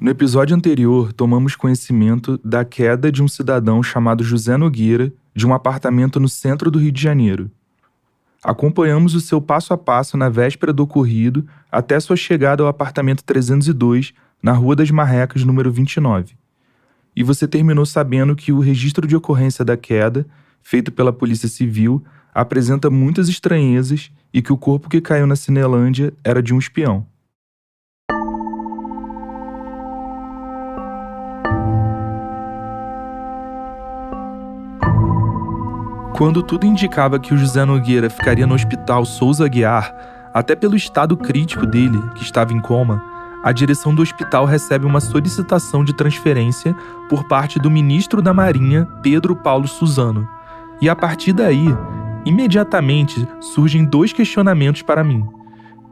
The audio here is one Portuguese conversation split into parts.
No episódio anterior, tomamos conhecimento da queda de um cidadão chamado José Nogueira de um apartamento no centro do Rio de Janeiro. Acompanhamos o seu passo a passo na véspera do ocorrido até sua chegada ao apartamento 302, na Rua das Marrecas, número 29. E você terminou sabendo que o registro de ocorrência da queda, feito pela Polícia Civil, apresenta muitas estranhezas e que o corpo que caiu na Cinelândia era de um espião. Quando tudo indicava que o José Nogueira ficaria no Hospital Souza Aguiar, até pelo estado crítico dele, que estava em coma, a direção do hospital recebe uma solicitação de transferência por parte do ministro da Marinha, Pedro Paulo Suzano. E a partir daí, imediatamente surgem 2 questionamentos para mim.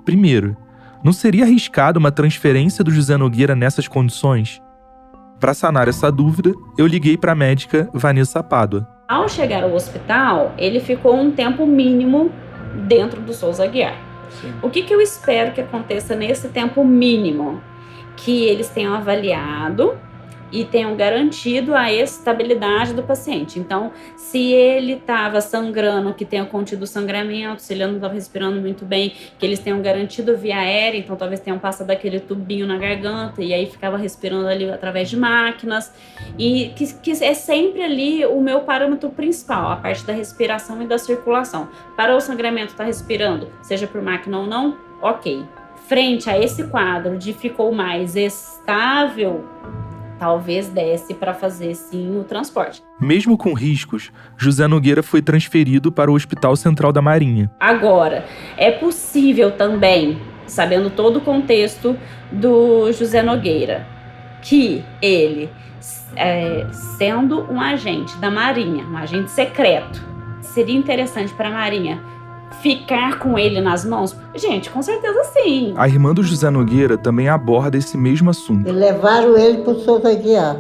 Primeiro, não seria arriscado uma transferência do José Nogueira nessas condições? Para sanar essa dúvida, eu liguei para a médica Vanessa Pádua. Ao chegar ao hospital, ele ficou um tempo mínimo dentro do Souza Aguiar. Sim. O que eu espero que aconteça nesse tempo mínimo? Que eles tenham avaliado e tenham garantido a estabilidade do paciente. Então, se ele estava sangrando, que tenha contido sangramento, se ele não estava respirando muito bem, que eles tenham garantido via aérea, então talvez tenham passado aquele tubinho na garganta e aí ficava respirando ali através de máquinas. E que é sempre ali o meu parâmetro principal, a parte da respiração e da circulação. Parou o sangramento, está respirando, seja por máquina ou não, ok. Frente a esse quadro de ficou mais estável, talvez desse para fazer, sim, o transporte. Mesmo com riscos, José Nogueira foi transferido para o Hospital Central da Marinha. Agora, é possível também, sabendo todo o contexto do José Nogueira, que ele, sendo um agente da Marinha, um agente secreto, seria interessante para a Marinha ficar com ele nas mãos? Gente, com certeza sim. A irmã do José Nogueira também aborda esse mesmo assunto. E levaram ele para o Souza Aguiar.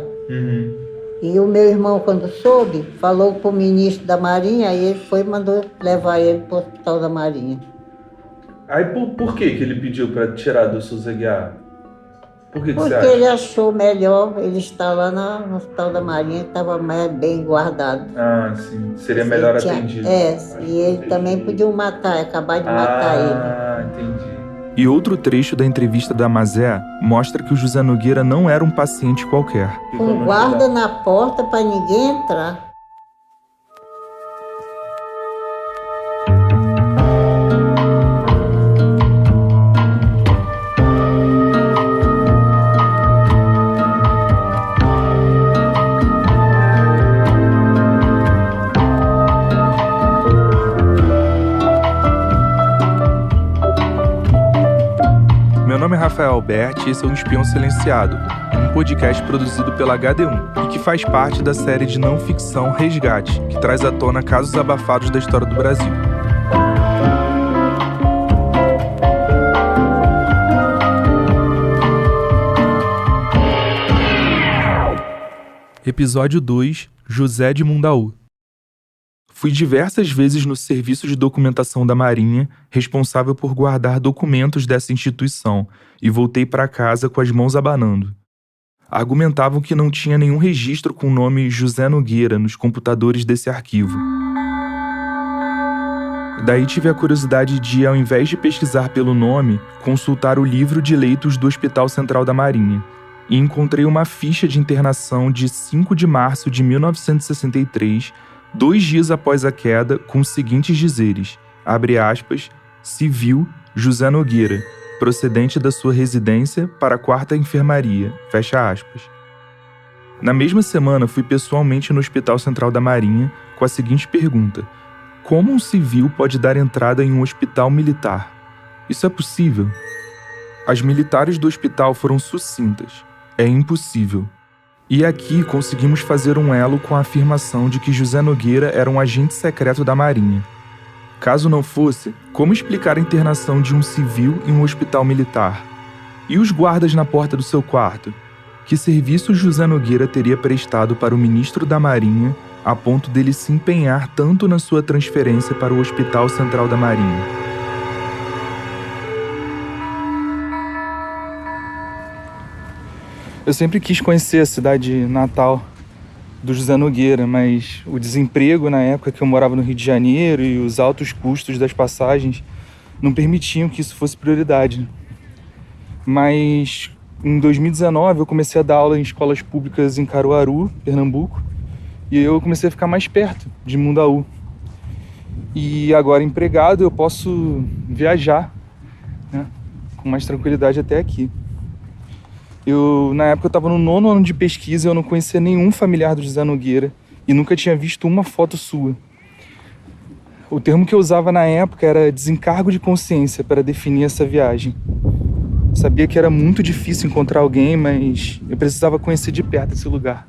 E o meu irmão, quando soube, falou para o ministro da Marinha, aí ele foi e mandou levar ele para o Hospital da Marinha. Aí por que ele pediu para tirar do Souza Aguiar? Por que Porque você acha? ele achou melhor ele estar lá no Hospital da Marinha, estava mais bem guardado. Ah, sim. Seria melhor atendido. E ele também podiam matar, acabar de matar ele. Ah, entendi. E outro trecho da entrevista da Mazé mostra que o José Nogueira não era um paciente qualquer. Com guarda na porta para ninguém entrar. Meu nome é Rafael Alberti e esse é o Espião Silenciado, um podcast produzido pela HD1 e que faz parte da série de não ficção Resgate, que traz à tona casos abafados da história do Brasil. Episódio 2, José de Mundaú. Fui diversas vezes no Serviço de Documentação da Marinha, responsável por guardar documentos dessa instituição, e voltei para casa com as mãos abanando. Argumentavam que não tinha nenhum registro com o nome José Nogueira nos computadores desse arquivo. Daí tive a curiosidade de, ao invés de pesquisar pelo nome, consultar o livro de leitos do Hospital Central da Marinha, e encontrei uma ficha de internação de 5 de março de 1963, 2 dias após a queda, com os seguintes dizeres, abre aspas, civil José Nogueira, procedente da sua residência para a 4ª Enfermaria, fecha aspas. Na mesma semana, fui pessoalmente no Hospital Central da Marinha com a seguinte pergunta, como um civil pode dar entrada em um hospital militar? Isso é possível? As militares do hospital foram sucintas, é impossível. E aqui conseguimos fazer um elo com a afirmação de que José Nogueira era um agente secreto da Marinha. Caso não fosse, como explicar a internação de um civil em um hospital militar? E os guardas na porta do seu quarto? Que serviço José Nogueira teria prestado para o ministro da Marinha a ponto dele se empenhar tanto na sua transferência para o Hospital Central da Marinha? Eu sempre quis conhecer a cidade natal do José Nogueira, mas o desemprego na época que eu morava no Rio de Janeiro e os altos custos das passagens não permitiam que isso fosse prioridade. Mas em 2019 eu comecei a dar aula em escolas públicas em Caruaru, Pernambuco, e eu comecei a ficar mais perto de Mundaú. E agora empregado eu posso viajar, né, com mais tranquilidade até aqui. Na época eu estava no 9º ano de pesquisa, eu não conhecia nenhum familiar do José Nogueira e nunca tinha visto uma foto sua. O termo que eu usava na época era desencargo de consciência para definir essa viagem. Eu sabia que era muito difícil encontrar alguém, mas eu precisava conhecer de perto esse lugar.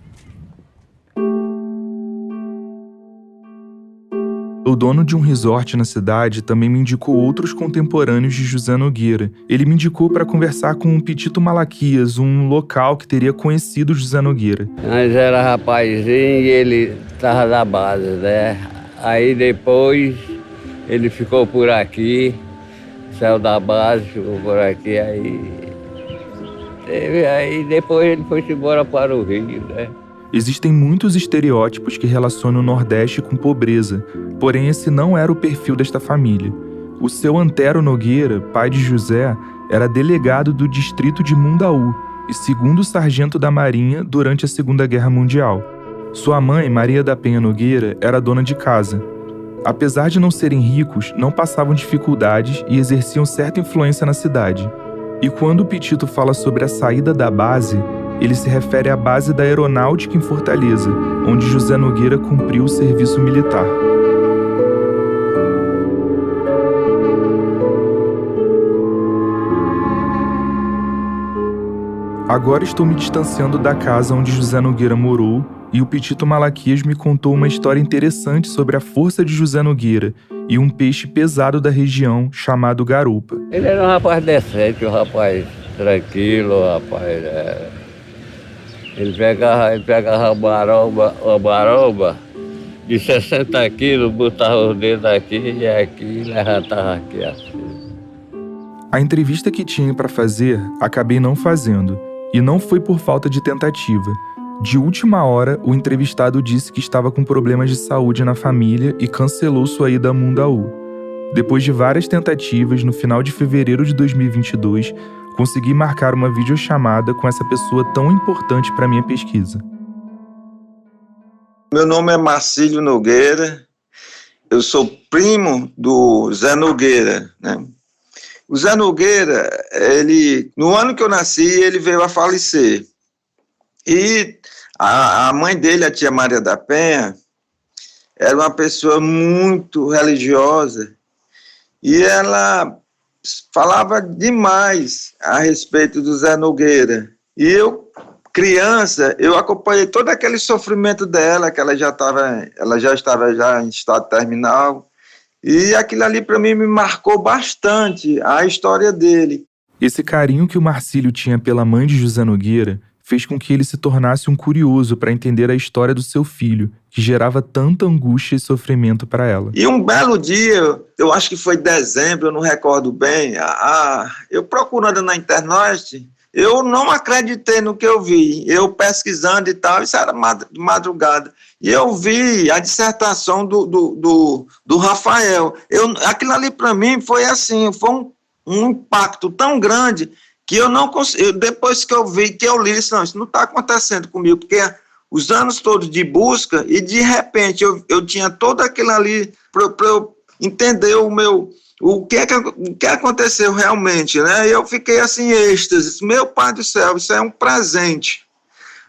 O dono de um resort na cidade também me indicou outros contemporâneos de José Nogueira. Ele me indicou para conversar com o Pitito Malaquias, um local que teria conhecido José Nogueira. Antes era rapazinho e ele estava da base, né? Aí depois ele ficou por aqui, saiu da base, ficou por aqui, aí depois ele foi embora para o Rio, né? Existem muitos estereótipos que relacionam o Nordeste com pobreza, porém esse não era o perfil desta família. O seu Antero Nogueira, pai de José, era delegado do distrito de Mundaú e segundo sargento da Marinha durante a Segunda Guerra Mundial. Sua mãe, Maria da Penha Nogueira, era dona de casa. Apesar de não serem ricos, não passavam dificuldades e exerciam certa influência na cidade. E quando o Pitito fala sobre a saída da base, ele se refere à base da Aeronáutica em Fortaleza, onde José Nogueira cumpriu o serviço militar. Agora estou me distanciando da casa onde José Nogueira morou e o Pitito Malaquias me contou uma história interessante sobre a força de José Nogueira e um peixe pesado da região chamado garoupa. Ele era um rapaz decente, um rapaz tranquilo, um rapaz... Ele pegava uma maromba de 60 quilos, botava os dedos aqui e aqui e levantava aqui assim. A entrevista que tinha para fazer, acabei não fazendo. E não foi por falta de tentativa. De última hora, o entrevistado disse que estava com problemas de saúde na família e cancelou sua ida a Mundaú. Depois de várias tentativas, no final de fevereiro de 2022, consegui marcar uma videochamada com essa pessoa tão importante para minha pesquisa. Meu nome é Marcílio Nogueira, eu sou primo do Zé Nogueira, né? O Zé Nogueira, no ano que eu nasci, ele veio a falecer. E a mãe dele, a tia Maria da Penha, era uma pessoa muito religiosa e ela falava demais a respeito do Zé Nogueira. E eu, criança, eu acompanhei todo aquele sofrimento dela, que ela já estava em estado terminal. E aquilo ali, para mim, me marcou bastante a história dele. Esse carinho que o Marcílio tinha pela mãe de José Nogueira fez com que ele se tornasse um curioso para entender a história do seu filho, que gerava tanta angústia e sofrimento para ela. E um belo dia, eu acho que foi dezembro, eu não recordo bem, eu procurando na internet, eu não acreditei no que eu vi. Eu pesquisando e tal, isso era de madrugada. E eu vi a dissertação do Rafael. Aquilo ali para mim foi assim, foi um impacto tão grande que eu não consegui, depois que eu vi, que eu li, isso não está acontecendo comigo, porque os anos todos de busca e de repente eu tinha todo aquilo ali para eu entender o que aconteceu realmente, né? E eu fiquei assim, êxtase, meu pai do céu, isso é um presente.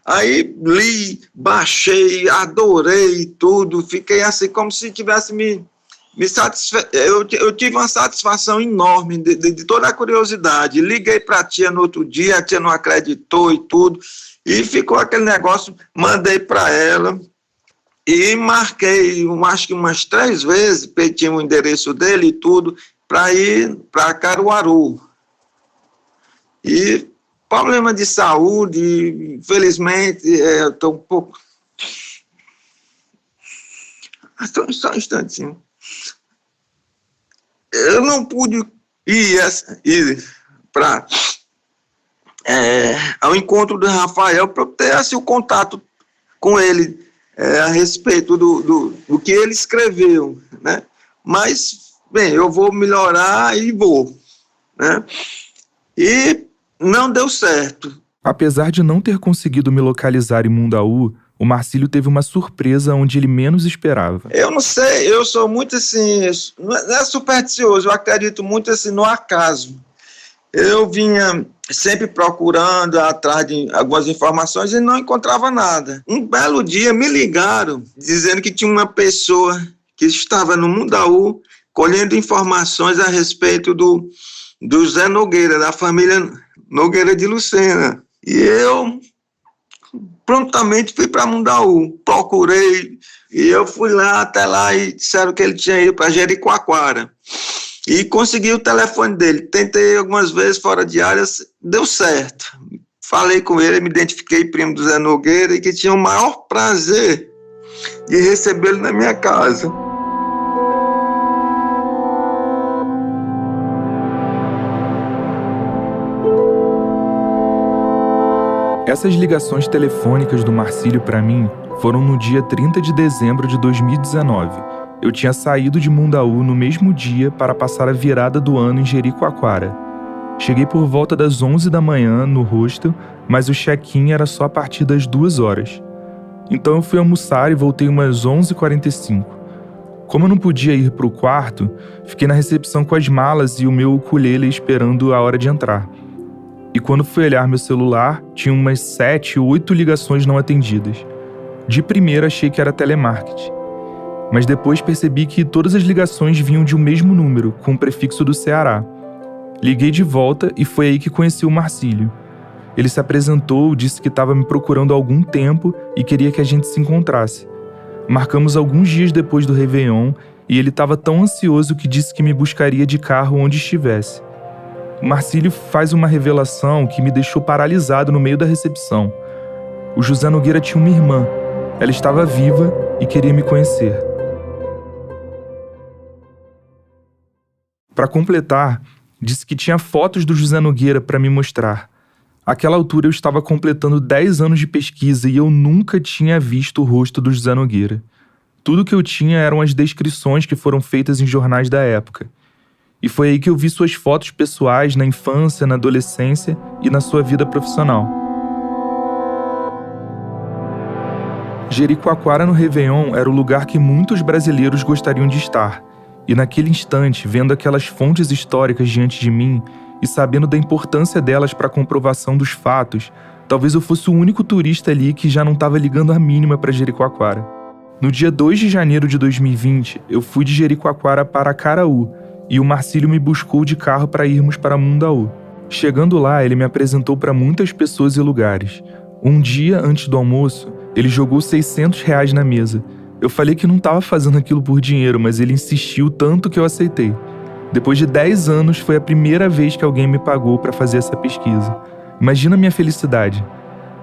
Aí li, baixei, adorei tudo, fiquei assim como se tivesse eu tive uma satisfação enorme de toda a curiosidade. Liguei para a tia no outro dia, a tia não acreditou e tudo, e ficou aquele negócio, mandei para ela e marquei, acho que umas 3 vezes, tinha o endereço dele e tudo, para ir para Caruaru. E problema de saúde, infelizmente, eu estou um pouco... Só um instantinho. Eu não pude ir para ao encontro do Rafael para ter assim, o contato com ele a respeito do que ele escreveu, né? Mas, bem, eu vou melhorar e vou, né? E não deu certo. Apesar de não ter conseguido me localizar em Mundaú, o Marcílio teve uma surpresa onde ele menos esperava. Eu não sei, eu sou muito assim, não é supersticioso, eu acredito muito assim no acaso. Eu vinha sempre procurando atrás de algumas informações e não encontrava nada. Um belo dia me ligaram dizendo que tinha uma pessoa que estava no Mundaú colhendo informações a respeito do Zé Nogueira, da família Nogueira de Lucena. E eu prontamente fui para Mundaú, procurei, e eu fui lá até lá e disseram que ele tinha ido para Jericoacoara. E consegui o telefone dele. Tentei algumas vezes fora de áreas, deu certo. Falei com ele, me identifiquei primo do Zé Nogueira e que tinha o maior prazer de recebê-lo na minha casa. Essas ligações telefônicas do Marcílio para mim foram no dia 30 de dezembro de 2019. Eu tinha saído de Mundaú no mesmo dia para passar a virada do ano em Jericoacoara. Cheguei por volta das 11 da manhã no hostel, mas o check-in era só a partir das 2 horas. Então eu fui almoçar e voltei umas 11h45. Como eu não podia ir para o quarto, fiquei na recepção com as malas e o meu ukulele esperando a hora de entrar. E quando fui olhar meu celular, tinha umas 7 ou 8 ligações não atendidas. De primeira achei que era telemarketing. Mas depois percebi que todas as ligações vinham de um mesmo número, com o prefixo do Ceará. Liguei de volta e foi aí que conheci o Marcílio. Ele se apresentou, disse que estava me procurando há algum tempo e queria que a gente se encontrasse. Marcamos alguns dias depois do Réveillon e ele estava tão ansioso que disse que me buscaria de carro onde estivesse. O Marcílio faz uma revelação que me deixou paralisado no meio da recepção. O José Nogueira tinha uma irmã. Ela estava viva e queria me conhecer. Para completar, disse que tinha fotos do José Nogueira para me mostrar. Àquela altura eu estava completando 10 anos de pesquisa e eu nunca tinha visto o rosto do José Nogueira. Tudo que eu tinha eram as descrições que foram feitas em jornais da época. E foi aí que eu vi suas fotos pessoais na infância, na adolescência e na sua vida profissional. Jericoacoara no Réveillon era o lugar que muitos brasileiros gostariam de estar. E naquele instante, vendo aquelas fontes históricas diante de mim e sabendo da importância delas para a comprovação dos fatos, talvez eu fosse o único turista ali que já não estava ligando a mínima para Jericoacoara. No dia 2 de janeiro de 2020, eu fui de Jericoacoara para Acaraú, e o Marcílio me buscou de carro para irmos para Mundaú. Chegando lá, ele me apresentou para muitas pessoas e lugares. Um dia antes do almoço, ele jogou R$600 na mesa. Eu falei que não estava fazendo aquilo por dinheiro, mas ele insistiu tanto que eu aceitei. Depois de 10 anos, foi a primeira vez que alguém me pagou para fazer essa pesquisa. Imagina a minha felicidade.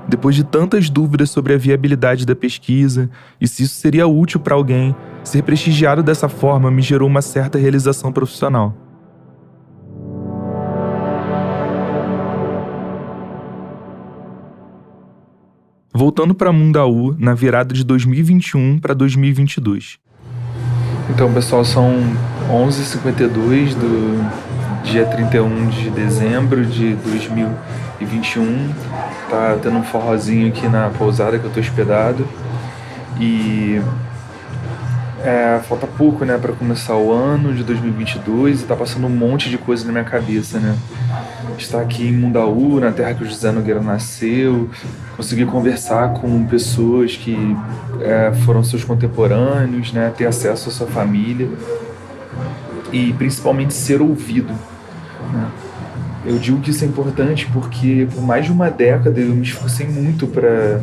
Depois de tantas dúvidas sobre a viabilidade da pesquisa e se isso seria útil para alguém, ser prestigiado dessa forma me gerou uma certa realização profissional. Voltando para Mundaú, na virada de 2021 para 2022. Então, pessoal, são 11h52 do dia 31 de dezembro de 2021. Tá tendo um forrozinho aqui na pousada que eu tô hospedado. E falta pouco, né, para começar o ano de 2022 e tá passando um monte de coisa na minha cabeça, né? Estar aqui em Mundaú, na terra que o José Nogueira nasceu, conseguir conversar com pessoas que foram seus contemporâneos, né, ter acesso à sua família e principalmente ser ouvido, né? Eu digo que isso é importante porque por mais de uma década eu me esforcei muito para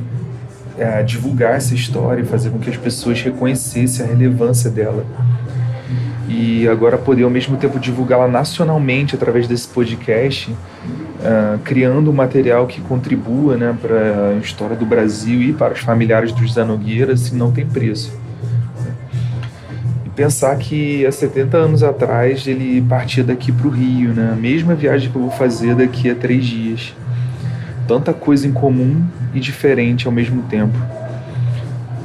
divulgar essa história e fazer com que as pessoas reconhecessem a relevância dela. E agora poder ao mesmo tempo divulgá-la nacionalmente através desse podcast, criando um material que contribua, né, para a história do Brasil e para os familiares do José Nogueira, assim, não tem preço. E pensar que há 70 anos atrás ele partia daqui para o Rio, né, a mesma viagem que eu vou fazer daqui a 3 dias. Tanta coisa em comum e diferente ao mesmo tempo.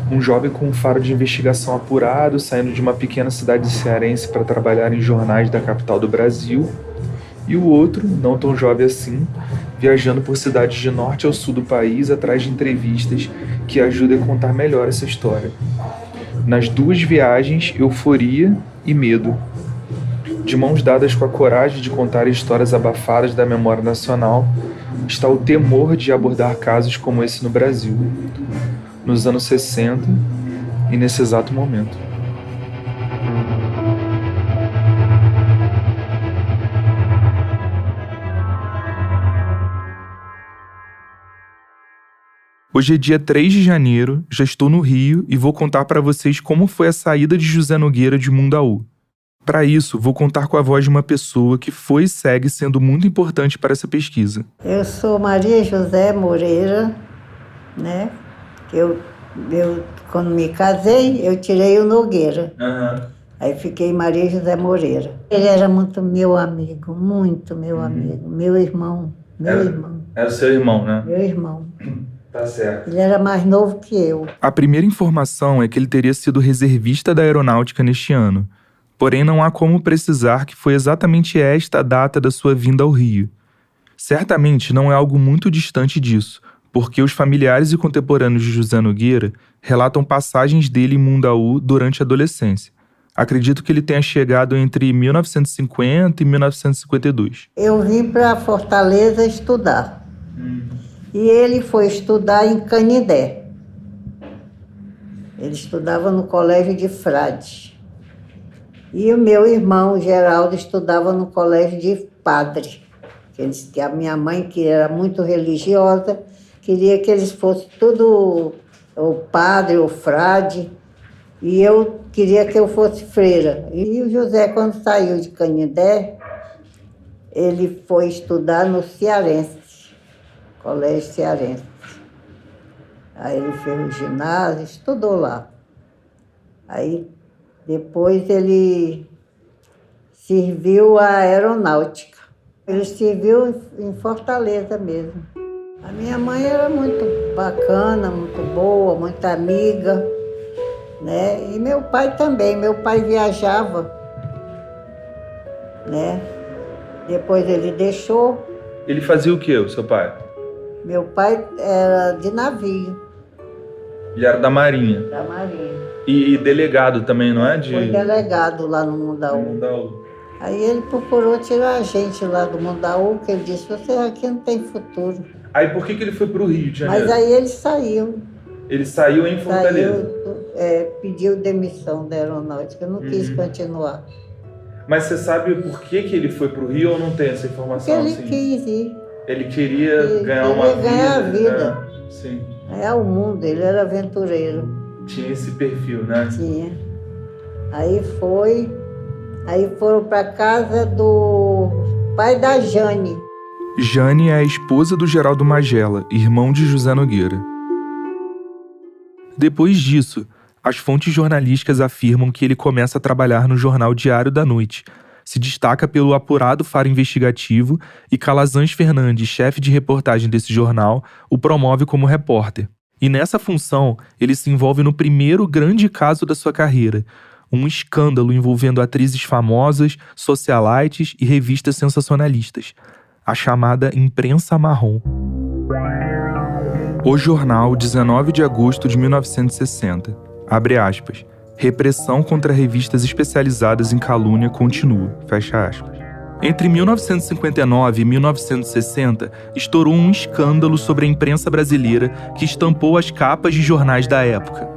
Um jovem com um faro de investigação apurado, saindo de uma pequena cidade cearense para trabalhar em jornais da capital do Brasil, e o outro, não tão jovem assim, viajando por cidades de norte ao sul do país atrás de entrevistas que ajudem a contar melhor essa história. Nas duas viagens, euforia e medo. De mãos dadas com a coragem de contar histórias abafadas da memória nacional, está o temor de abordar casos como esse no Brasil, nos anos 60 e nesse exato momento. Hoje é dia 3 de janeiro, já estou no Rio e vou contar para vocês como foi a saída de José Nogueira de Mundaú. Para isso, vou contar com a voz de uma pessoa que foi e segue sendo muito importante para essa pesquisa. Eu sou Maria José Moreira, né? Quando me casei, eu tirei o Nogueira. Aí fiquei Maria José Moreira. Ele era muito meu amigo, muito meu amigo. Meu irmão. Era o seu irmão, né? Meu irmão. Tá certo. Ele era mais novo que eu. A primeira informação é que ele teria sido reservista da aeronáutica neste ano. Porém, não há como precisar que foi exatamente esta a data da sua vinda ao Rio. Certamente não é algo muito distante disso, porque os familiares e contemporâneos de José Nogueira relatam passagens dele em Mundaú durante a adolescência. Acredito que ele tenha chegado entre 1950 e 1952. Eu vim para Fortaleza estudar. E ele foi estudar em Canindé. Ele estudava no colégio de Frades. E o meu irmão, Geraldo, estudava no colégio de padre. Que a minha mãe, que era muito religiosa, queria que eles fossem tudo o padre, o frade. E eu queria que eu fosse freira. E o José, quando saiu de Canindé, ele foi estudar no Cearense, colégio Cearense. Aí ele fez o ginásio, estudou lá. Aí depois ele serviu a aeronáutica. Ele serviu em Fortaleza mesmo. A minha mãe era muito bacana, muito boa, muito amiga, né? E meu pai também. Meu pai viajava, né? Depois ele deixou. Ele fazia o quê, o seu pai? Meu pai era de navio. Ele era da Marinha. Da Marinha. E delegado também, não é? Foi delegado lá no Mundaú. Aí ele procurou tirar a gente lá do Mundaú, que ele disse, você aqui não tem futuro. Aí por que ele foi para o Rio de Janeiro? Mas aí ele saiu. Ele saiu em Fortaleza? Pediu demissão da aeronáutica, não quis continuar. Mas você sabe por que ele foi para o Rio ou não tem essa informação? Porque ele quis ir. Ele queria ganhar uma vida. Ganhar a vida. Né? Sim. É o mundo, ele era aventureiro. Tinha esse perfil, né? Tinha. Aí foram para casa do pai da Jane. Jane é a esposa do Geraldo Magela, irmão de José Nogueira. Depois disso, as fontes jornalísticas afirmam que ele começa a trabalhar no jornal Diário da Noite, se destaca pelo apurado faro investigativo e Calazans Fernandes, chefe de reportagem desse jornal, o promove como repórter. E nessa função, ele se envolve no primeiro grande caso da sua carreira, um escândalo envolvendo atrizes famosas, socialites e revistas sensacionalistas, a chamada Imprensa Marrom. O jornal, 19 de agosto de 1960, abre aspas, repressão contra revistas especializadas em calúnia continua, fecha aspas. Entre 1959 e 1960, estourou um escândalo sobre a imprensa brasileira que estampou as capas de jornais da época.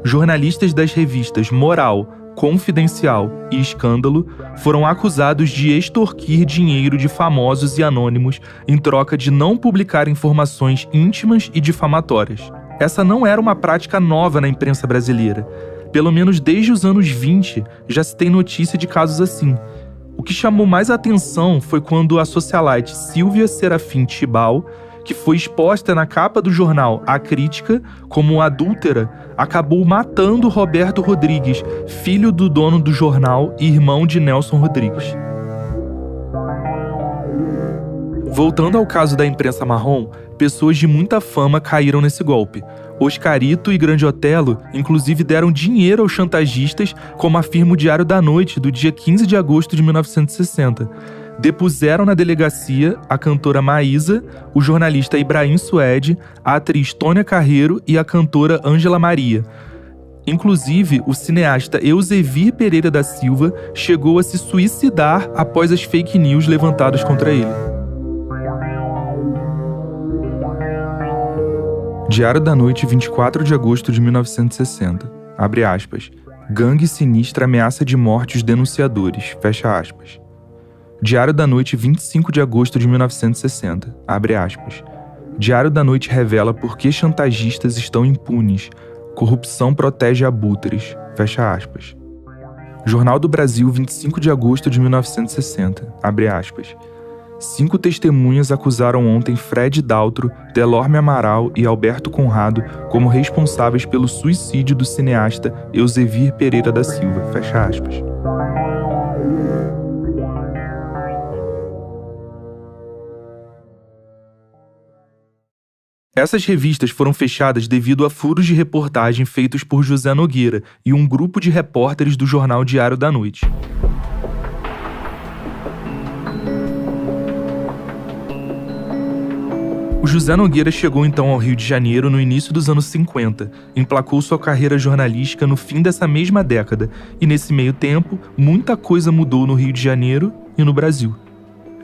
Jornalistas das revistas Moral, Confidencial e Escândalo foram acusados de extorquir dinheiro de famosos e anônimos em troca de não publicar informações íntimas e difamatórias. Essa não era uma prática nova na imprensa brasileira. Pelo menos desde os anos 20 já se tem notícia de casos assim. O que chamou mais atenção foi quando a socialite Silvia Serafim Tibau, que foi exposta na capa do jornal A Crítica como adúltera, acabou matando Roberto Rodrigues, filho do dono do jornal e irmão de Nelson Rodrigues. Voltando ao caso da Imprensa Marrom, pessoas de muita fama caíram nesse golpe. Oscarito e Grande Otelo, inclusive, deram dinheiro aos chantagistas, como afirma o Diário da Noite, do dia 15 de agosto de 1960. Depuseram na delegacia a cantora Maísa, o jornalista Ibrahim Suede, a atriz Tônia Carreiro e a cantora Ângela Maria. Inclusive, o cineasta Eusebir Pereira da Silva chegou a se suicidar após as fake news levantadas contra ele. Diário da Noite, 24 de agosto de 1960. Abre aspas. Gangue sinistra ameaça de morte os denunciadores. Fecha aspas. Diário da Noite, 25 de agosto de 1960. Abre aspas. Diário da Noite revela por que chantagistas estão impunes. Corrupção protege abutres. Fecha aspas. Jornal do Brasil, 25 de agosto de 1960. Abre aspas. 5 testemunhas acusaram ontem Fred Daltro, Delorme Amaral e Alberto Conrado como responsáveis pelo suicídio do cineasta Eusebir Pereira da Silva. Fecha aspas. Essas revistas foram fechadas devido a furos de reportagem feitos por José Nogueira e um grupo de repórteres do jornal Diário da Noite. O José Nogueira chegou então ao Rio de Janeiro no início dos anos 50, emplacou sua carreira jornalística no fim dessa mesma década, e nesse meio tempo, muita coisa mudou no Rio de Janeiro e no Brasil.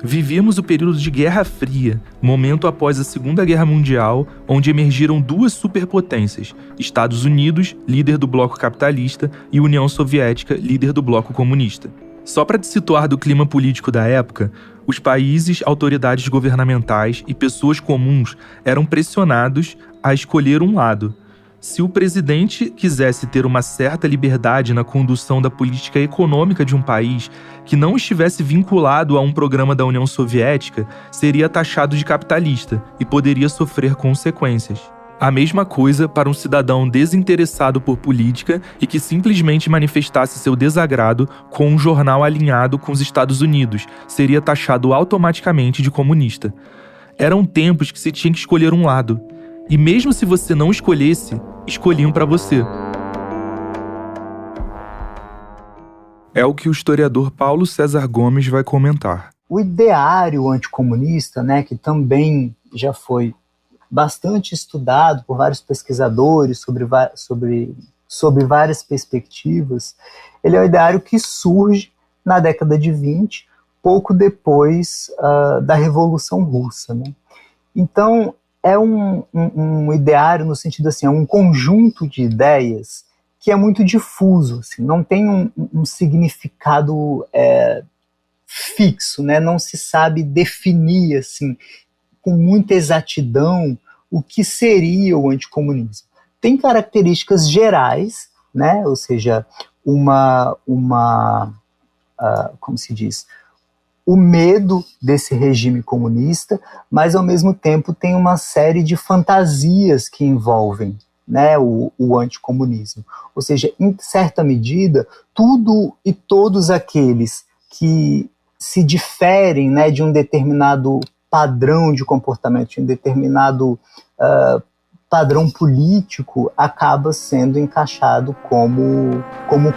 Vivíamos o período de Guerra Fria, momento após a Segunda Guerra Mundial, onde emergiram 2 superpotências, Estados Unidos, líder do bloco capitalista, e União Soviética, líder do bloco comunista. Só para te situar do clima político da época, os países, autoridades governamentais e pessoas comuns eram pressionados a escolher um lado. Se o presidente quisesse ter uma certa liberdade na condução da política econômica de um país que não estivesse vinculado a um programa da União Soviética, seria taxado de capitalista e poderia sofrer consequências. A mesma coisa para um cidadão desinteressado por política e que simplesmente manifestasse seu desagrado com um jornal alinhado com os Estados Unidos, seria taxado automaticamente de comunista. Eram tempos que se tinha que escolher um lado. E mesmo se você não escolhesse, escolhiam para você. É o que o historiador Paulo César Gomes vai comentar. O ideário anticomunista, que também já foi bastante estudado por vários pesquisadores sobre várias perspectivas, ele é um ideário que surge na década de 20, pouco depois da Revolução Russa. Então, é um ideário no sentido assim, é um conjunto de ideias que é muito difuso, assim, não tem um significado fixo, não se sabe definir assim, com muita exatidão o que seria o anticomunismo. Tem características gerais, ou seja, como se diz, o medo desse regime comunista, mas ao mesmo tempo tem uma série de fantasias que envolvem o anticomunismo. Ou seja, em certa medida, tudo e todos aqueles que se diferem de um determinado padrão de comportamento, de um determinado padrão político, acaba sendo encaixado como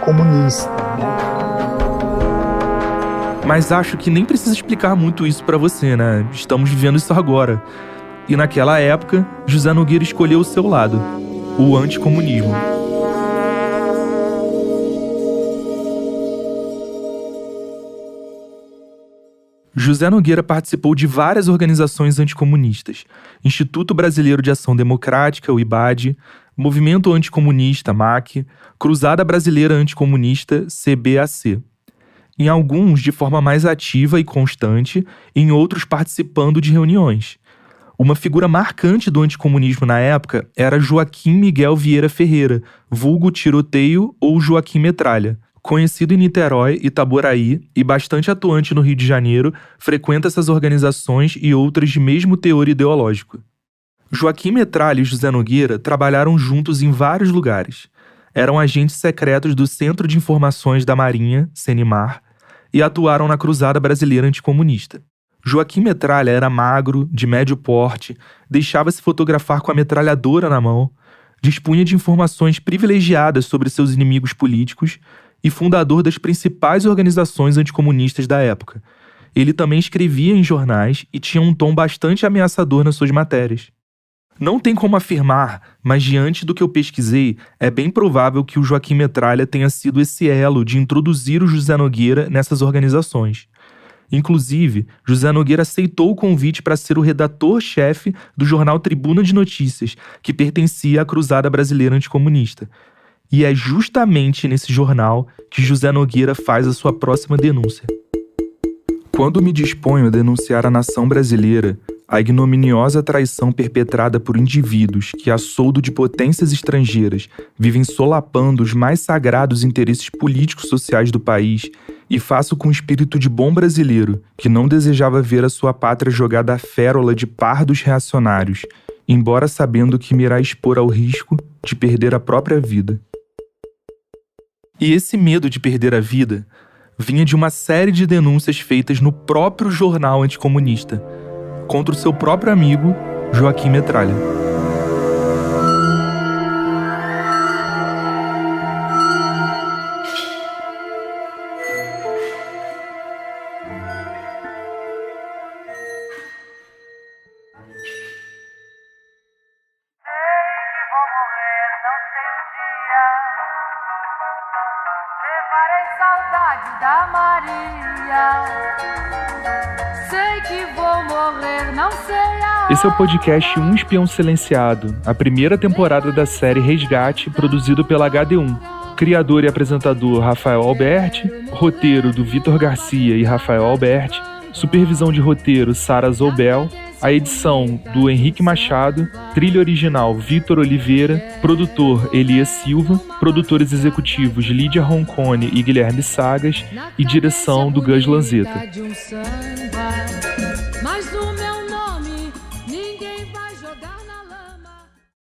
comunista. Mas acho que nem precisa explicar muito isso para você, Estamos vivendo isso agora. E naquela época, José Nogueira escolheu o seu lado, o anticomunismo. José Nogueira participou de várias organizações anticomunistas, Instituto Brasileiro de Ação Democrática, o IBAD, Movimento Anticomunista, MAC, Cruzada Brasileira Anticomunista, CBAC. Em alguns de forma mais ativa e constante, em outros participando de reuniões. Uma figura marcante do anticomunismo na época era Joaquim Miguel Vieira Ferreira, vulgo Tiroteio ou Joaquim Metralha. Conhecido em Niterói, Itaboraí e bastante atuante no Rio de Janeiro, frequenta essas organizações e outras de mesmo teor ideológico. Joaquim Metralha e José Nogueira trabalharam juntos em vários lugares. Eram agentes secretos do Centro de Informações da Marinha, CENIMAR, e atuaram na Cruzada Brasileira Anticomunista. Joaquim Metralha era magro, de médio porte, deixava-se fotografar com a metralhadora na mão, dispunha de informações privilegiadas sobre seus inimigos políticos e fundador das principais organizações anticomunistas da época. Ele também escrevia em jornais e tinha um tom bastante ameaçador nas suas matérias. Não tem como afirmar, mas diante do que eu pesquisei, é bem provável que o Joaquim Metralha tenha sido esse elo de introduzir o José Nogueira nessas organizações. Inclusive, José Nogueira aceitou o convite para ser o redator-chefe do jornal Tribuna de Notícias, que pertencia à Cruzada Brasileira Anticomunista. E é justamente nesse jornal que José Nogueira faz a sua próxima denúncia. Quando me disponho a denunciar a nação brasileira, a ignominiosa traição perpetrada por indivíduos que, a soldo de potências estrangeiras, vivem solapando os mais sagrados interesses políticos sociais do país, e faço com o espírito de bom brasileiro, que não desejava ver a sua pátria jogada à férola de pardos reacionários, embora sabendo que me irá expor ao risco de perder a própria vida. E esse medo de perder a vida vinha de uma série de denúncias feitas no próprio jornal anticomunista, contra o seu próprio amigo, Joaquim Metralha. Da Maria, sei que vou morrer, não sei a... Esse é o podcast Um Espião Silenciado, a primeira temporada da série Resgate, produzido pela HD1. Criador e apresentador Rafael Alberti, roteiro do Vitor Garcia e Rafael Alberti, supervisão de roteiro Sara Zoubel, a edição do Henrique Machado, trilha original Vitor Oliveira, produtor Elias Silva, produtores executivos Lídia Roncone e Guilherme Sagas e direção do Gus Lanzetta. Mas o meu nome ninguém vai